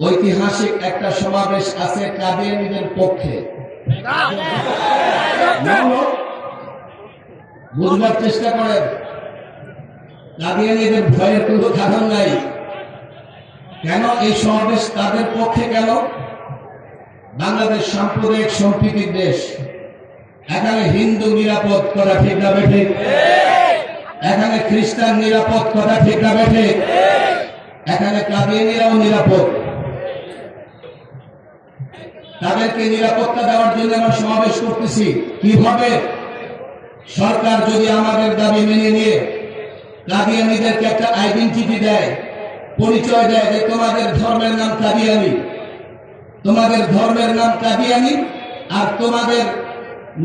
ঐতিহাসিক একটা সমাবেশ আছে কাদিয়ানীদের পক্ষে। বুঝবার চেষ্টা করেন, কাদিয়ানীদের ভয়ের কোনো কারণ নাই। কেন এই সমাবেশ তাদের পক্ষে? কেন? বাংলাদেশ সাম্প্রদায়িক সম্প্রীতির দেশ, এখানে হিন্দু নিরাপদ করা ঠিক না বেঠে, এখানে খ্রিস্টান নিরাপদ করা ঠিক না বেঠে, এখানে কাদিয়ানীরাও নিরাপদ। তাদেরকে নিরাপত্তা দেওয়ার জন্য আমরা সমাবেশ করতেছি। কিভাবে? সরকার যদি আমাদের দাবি মেনে নিয়ে কাদিয়ানীদেরকে একটা আইডেন্টিটি দেয়, পরিচয় দেয় যে তোমাদের ধর্মের নাম কাদিয়ানী, তোমাদের ধর্মের নাম কাদিয়ানী, আর তোমাদের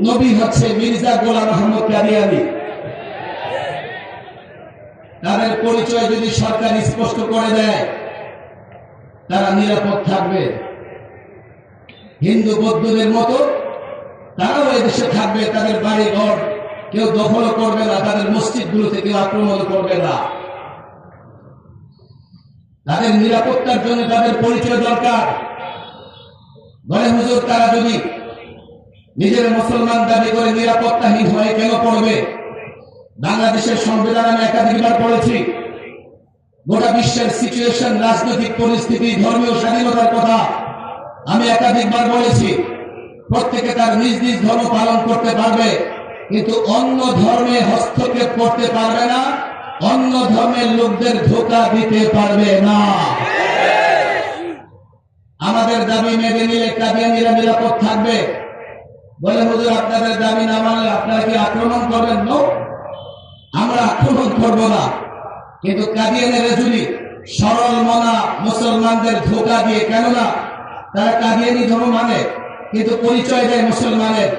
নবী হচ্ছে মির্জা গোলাম আহমদ কাদিয়ানী, তাদের পরিচয় যদি সরকার স্পষ্ট করে দেয়, তারা নিরাপদ থাকবে। হিন্দু বৌদ্ধদের মতো তারাও এদেশে থাকবে, তাদের বাড়ি ঘর কেউ দখল করবে না, তাদের মসজিদগুলোতে কেউ আক্রমণ করবে না। তাদের নিরাপত্তার জন্য তাদের পরিচয় দরকার। বলে হুজুর, তারা যদি নিজের মুসলমান দাবি করে নিরাপত্তাহীন হয়ে কেন পড়বে? বাংলাদেশের সংবিধান আমি একাধিকবার পড়েছি। গোটা বিশ্বের সিচুয়েশন, রাজনৈতিক পরিস্থিতি, ধর্মীয় স্বাধীনতার কথা আমি একাধিকবার বলেছি। প্রত্যেকে তার নিজ নিজ ধর্ম পালন করতে পারবে, কিন্তু অন্য ধর্মে হস্তক্ষেপ করতে পারবে না, অন্য ধর্মের লোকদের ধোঁকা দিতে পারবে না। আমাদের দাবি মেনে নিলে কাদিয়ানীরা নিরাপদ থাকবে। বলে হুজুর, আপনাদের দাবি না মানলে আপনারা কি আক্রমণ করবেন? না, আমরা আক্রমণ করব না, কিন্তু কাদিয়ানীরা যদি সরল মনা মুসলমানদের ধোঁকা দিয়ে, কেননা তারা কাদিয়ানী ধর্ম মানে কিন্তু পরিচয় দেয় মুসলমানের,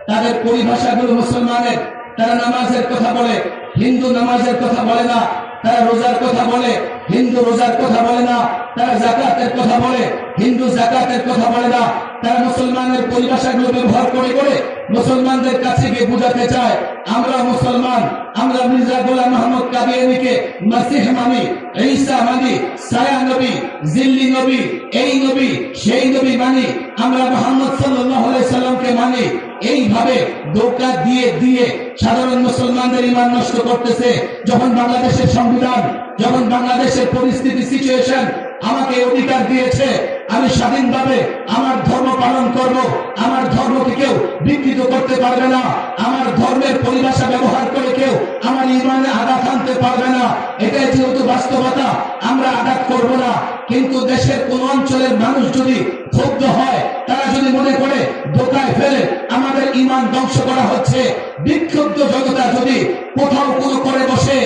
তাদের পরিভাষাগুলো মুসলমানের। তারা নামাজের কথা বলে, হিন্দু নামাজের কথা বলে না। তারা রোজার কথা বলে, হিন্দু রোজার কথা বলে না। তারা যাকাতের কথা বলে, হিন্দু যাকাতের কথা বলে না। তারা মুসলমানের পরিভাষাগুলো ব্যবহার করে করে মুসলমানদের কাছে গিয়ে বুঝাতে চায় আমরা মুসলমান, আমরা মির্জা গোলাম আহমদ কাদিয়ানীকে মাসিহ মানি, ঈসা মানি, সায়া নবী, জিল্লি নবী, এই নবী সেই নবী মানি, আমরা মুহাম্মদ সাল্লাল্লাহু আলাইহি সাল্লামকে মানি। এইভাবে ধোঁকা দিয়ে দিয়ে সাধারণ মুসলমানদের ঈমান নষ্ট করতেছে। যখন বাংলাদেশের সংবিধান, যখন বাংলাদেশের পরিস্থিতি, সিচুয়েশন আমাকে অধিকার দিয়েছে, আমি স্বাধীনভাবে আমার ধর্ম পালন করব, আমার ধর্মকে কেউ বিকৃত করতে পারবে না, আমার ধর্মের পরিভাষা ব্যবহার করে কেউ আমার ঈমানে আঘাত আনতে পারবে না। এটাই যেহেতু বাস্তবতা, আমরা আঘাত করব না। কিন্তু দেশের কোন অঞ্চলের মানুষ যদি ক্ষুব্ধ হয়, তারা যদি মনে করে ধোঁকায় ফেলে আমাদের ঈমান ধ্বংস করা হচ্ছে, বিক্ষুব্ধ জনতা যদি কোথাও কোনো করে বসে,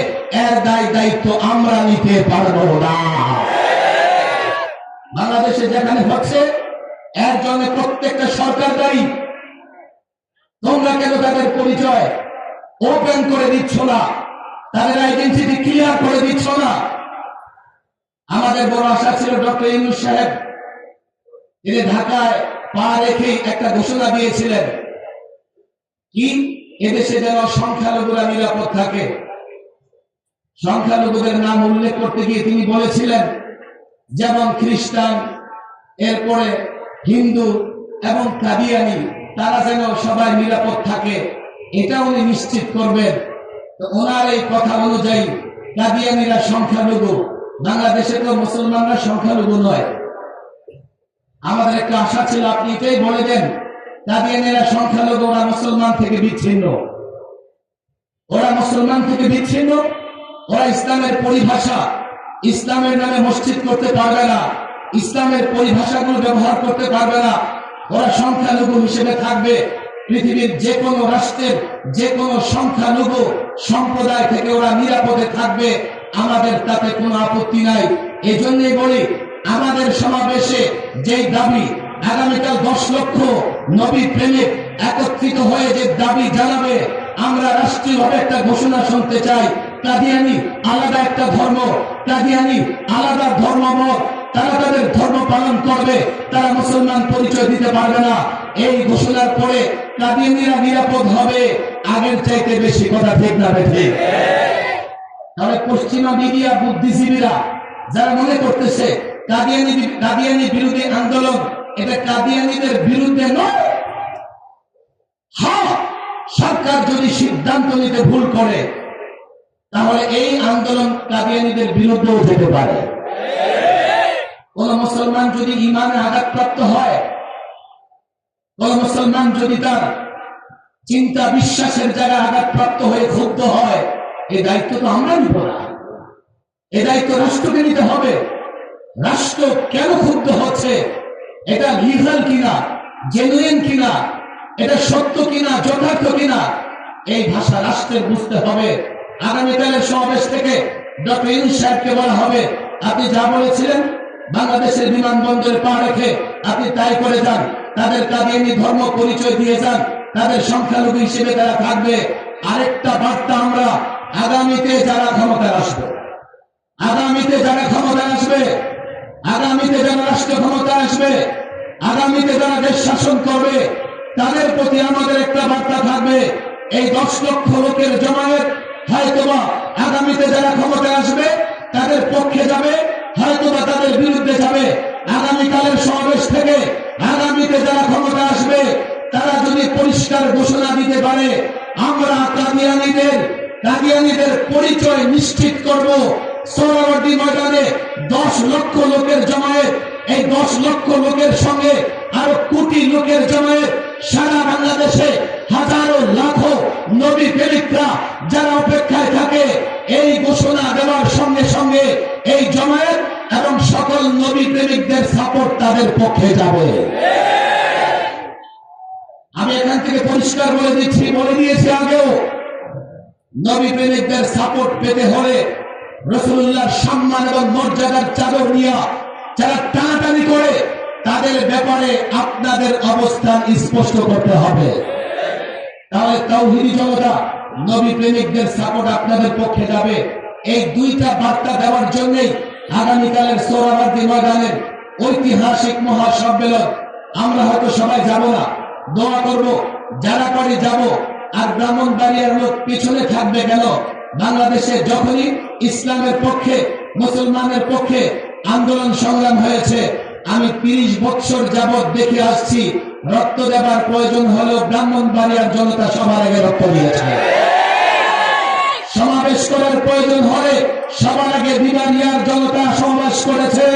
এর দায়িত্ব আমরা নিতে পারবো না। বাংলাদেশে যেখানে হচ্ছে, এর জন্য প্রত্যেকটা সরকার দায়ী। তোমরা কেন তাদের পরিচয় ওপেন করে দিচ্ছ না? তাদের আইডেন্টিটি ক্লিয়ার করে দিচ্ছ না? আমাদের বড় আশা ছিল ডক্টর ইউনূস সাহেব, তিনি ঢাকায় পা রেখেই একটা ঘোষণা দিয়েছিলেন, কি এদেশে যেন সংখ্যালঘুরা নিরাপদ থাকে। সংখ্যালঘুদের নাম উল্লেখ করতে গিয়ে তিনি বলেছিলেন, যেমন খ্রিস্টান, এরপরে হিন্দু এবং কাদিয়ানী, তারা যেন সবাই নিরাপদ থাকে, এটা উনি নিশ্চিত করবেন। তো ওনার এই কথা অনুযায়ী কাদিয়ানীরা সংখ্যালঘু, বাংলাদেশে তো মুসলমানরা সংখ্যালঘু নয়। আমাদের একটা আশা ছিল আপনি এটাই বলে দেন, কাদিয়ানীরা সংখ্যালঘু, ওরা মুসলমান থেকে বিচ্ছিন্ন, ওরা মুসলমান থেকে বিচ্ছিন্ন, ওরা ইসলামের পরিভাষা, ইসলামের নামে মসজিদ করতে পারবে না, ইসলামের পরিভাষাগুলো ব্যবহার করতে পারবে না, ওরা সংখ্যালঘু হিসেবে থাকবে। পৃথিবীর যে কোনো রাষ্ট্রের যে কোনো সংখ্যালঘু সম্প্রদায় থেকে ওরা নিরাপদে থাকবে, আমাদের তাতে কোনো আপত্তি নাই। এই জন্যই বলি, আমাদের সমাবেশে যেই দাবি, আগামীকাল 10 লক্ষ নবী প্রেমিক একত্রিত হয়ে যে দাবি জানাবে, আমরা রাষ্ট্রীয়ভাবে একটা ঘোষণা শুনতে চাই, কাদিয়ানী আলাদা একটা ধর্ম, কাদিয়ানী আলাদা ধর্মমত, তারা তাদের ধর্ম পালন করবে, তারা মুসলমান পরিচয় দিতে পারবে না। এই ঘোষণার পরে কাদিয়ানীরা নিরাপদ হবে আগের চাইতে বেশি। কথা ঠিক না ঠিক? তাহলে পশ্চিমা মিডিয়া বুদ্ধিজীবীরা যারা মনে করতেছে কাদিয়ানি বিরোধী আন্দোলন এটা কাদিয়ানিদের বিরুদ্ধে নয়। হ্যাঁ, সরকার যদি সিদ্ধান্ত নিতে ভুল করে তাহলে এই আন্দোলন কাদিয়ানিদের বিরুদ্ধেও যেতে পারে। কোন মুসলমান যদি ইমানে আঘাতপ্রাপ্ত হয়, কোন মুসলমান যদি তার চিন্তা বিশ্বাসের জায়গায় আঘাতপ্রাপ্ত হয়ে ক্ষুব্ধ হয়, এই দায়িত্ব তো আমরা নিব না, এই দায়িত্ব রাষ্ট্রকে নিতে হবে। রাষ্ট্র কেন ক্ষুব্ধ হচ্ছে, এটা লিগাল কিনা, জেনুইন কিনা, এটা সত্য কিনা, যথার্থ কিনা, এই ভাষা রাষ্ট্রের বুঝতে হবে। আগামীকালের সমাবেশ থেকে ডক্টর ইউনূস সাহেবকে বলা হবে, আপনি যা বলেছিলেন বাংলাদেশের বিমানবন্দরে পা রেখে আপনি তাই করে যান, তাদের কাদিয়ানি ধর্ম পরিচয় দিয়ে যান, তাদের সংখ্যালঘু হিসেবে তারা থাকবে। আরেকটা বার্তা আমরা আগামীতে যারা ক্ষমতায় আসবে, আগামীতে যারা ক্ষমতায় আসবে, আগামীতে যারা রাষ্ট্র ক্ষমতায় আসবে, আগামীতে যারা দেশ শাসন করবে, তাদের প্রতি আমাদের একটা বার্তা থাকবে। এই 10 লক্ষ লোকের জমায়েত হয়তোবা আগামীতে যারা ক্ষমতায় আসবে তাদের পক্ষে যাবে, হয়তোবা তাদের বিরুদ্ধে যাবে। আগামীকালের সমাবেশ থেকে আগামীতে যারা ক্ষমতা আসবে তারা যদি পরিষ্কার ঘোষণা দিতে পারে, আমরা কাদিয়ানিদের পরিচয় নিশ্চিত করব। সোহরাওয়ার্দী ময়দানে 10 লক্ষ লোকের জমায়েত, এই 10 লক্ষ লোকের সঙ্গে আরো কোটি লোকের জমায়েত, সারা বাংলাদেশে হাজারো লাখো নবী প্রেমিকরা যারা অপেক্ষায় থাকে, এই ঘোষণা দেওয়ার সঙ্গে সঙ্গে এই জমায়েত এবং সকল নবী প্রেমিকদের সাপোর্ট তাদের পক্ষে যাবে। আমি এখান থেকে পরিষ্কার বলে দিয়েছি আগেও, নবী প্রেমিকদের সাপোর্ট পেতে হলে রাসূলুল্লাহর সম্মান এবং মর্যাদার চাদর নিয়ে যারা টানাটানি করে তাদের ব্যাপারে আপনাদের অবস্থান স্পষ্ট করতে হবে। তাহলে তাওহীদি জনতা, নবী প্রেমিকদের সাপোর্ট আপনাদের পক্ষে যাবে। এই দুইটা বার্তা দেওয়ার জন্যই আগামীকালের সোহরাওয়ার্দী ময়দানের ঐতিহাসিক মহাসম্মেলন। আমরা হয়তো সবাই যাব না, দোয়া করব, যারা করে যাব। আর ব্রাহ্মণবাড়িয়ার লোক পিছনে থাকবে কেন? বাংলাদেশে যখনই ইসলামের পক্ষে, মুসলমানের পক্ষে আন্দোলন সংগ্রাম হয়েছে, আমি 30 বছর যাবৎ দেখে আসছি, রক্ত দেবার প্রয়োজন হলেও ব্রাহ্মণবাড়িয়ার জনতা সবার আগে রক্ত দিয়েছে। সমাবেশ করার প্রয়োজন হলে সবার আগে বিবারিয়ার জনতা সমাবেশ করেছে।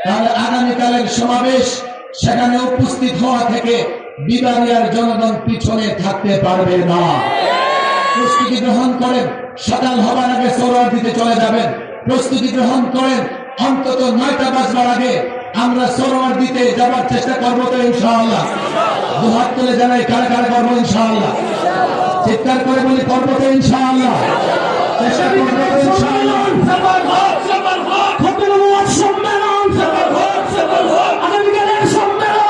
তাহলে আগামীকালের সমাবেশ, সেখানে উপস্থিত হওয়া থেকে বিবারিয়ার জনগণ পিছনে থাকতে পারবে না। প্রস্তুতি গ্রহণ করেন, সকাল হবার আগে সোহরাওয়ার্দীতে চলে যাবেন। প্রস্তুতি গ্রহণ করেন, অন্তত 9টা বাজবার আগে আমরা সোহরাওয়ার্দীতে যাবার চেষ্টা করবো তো ইনশাআল্লাহ। দুহাত তুলে জানাই কারা কারা করবো ইনশাআল্লাহ। চিৎকার করে বলি করবো তো ইনশাআল্লাহ, চেষ্টা করবো তো ইনশাআল্লাহ। আগামীকালের সম্মেলন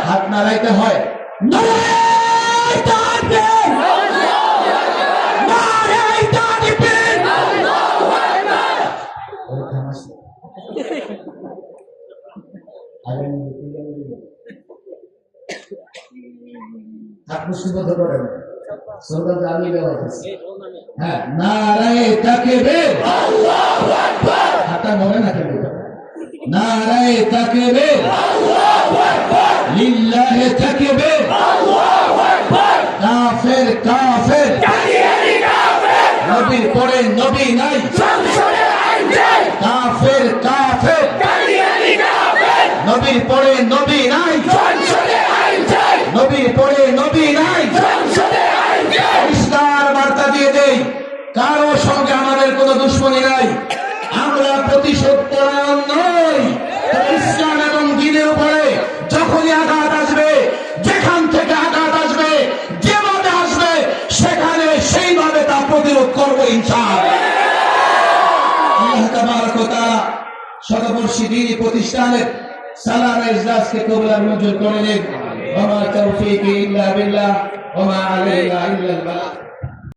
হাত নাড়াইতে হয়। হ্যাঁ, নারায়ে তাকবীর, আল্লাহু আকবার। হাতটা নড়ে না কেন? নারায়ে তাকবীর, আল্লাহু আকবার। লিল্লাহি তাকবীর, আল্লাহু আকবার। কাফের কাফের, কাদিয়ানি কাফের। নবী পড়ে নবী নাই, সংসদে আইন চাই। কাফের কাফের, কাদিয়ানি কাফের। নবী পড়ে নবী নাই, সংসদে আইন চাই। নবী পড়ে নবী নাই, সংসদে আইন চাই। ইসলামের বার্তা দিয়ে দেই, কারো সঙ্গে আমাদের কোনো দুশ্মনী নাই, আমরা প্রতিশোধ পরায়ণ নই। ইসলাম এবং দ্বীনের উপরে যখনই আঘাত আসবে, যেখান থেকে আঘাত আসবে, যেভাবে আসবে, সেখানে সেইভাবে তা প্রতিরোধ করবো ইনশাআল্লাহ। আল্লাহ তাবারক ওয়া তাআলা শতবর্ষী বাংলাদেশি দ্বীনি প্রতিষ্ঠানের সালানা ইজলাসকে কবুল আর মঞ্জুর করে নিন। ওয়া মা তাওফীকি ইল্লা বিল্লাহ ওয়া মা আলাইনা ইল্লাল বালাগ।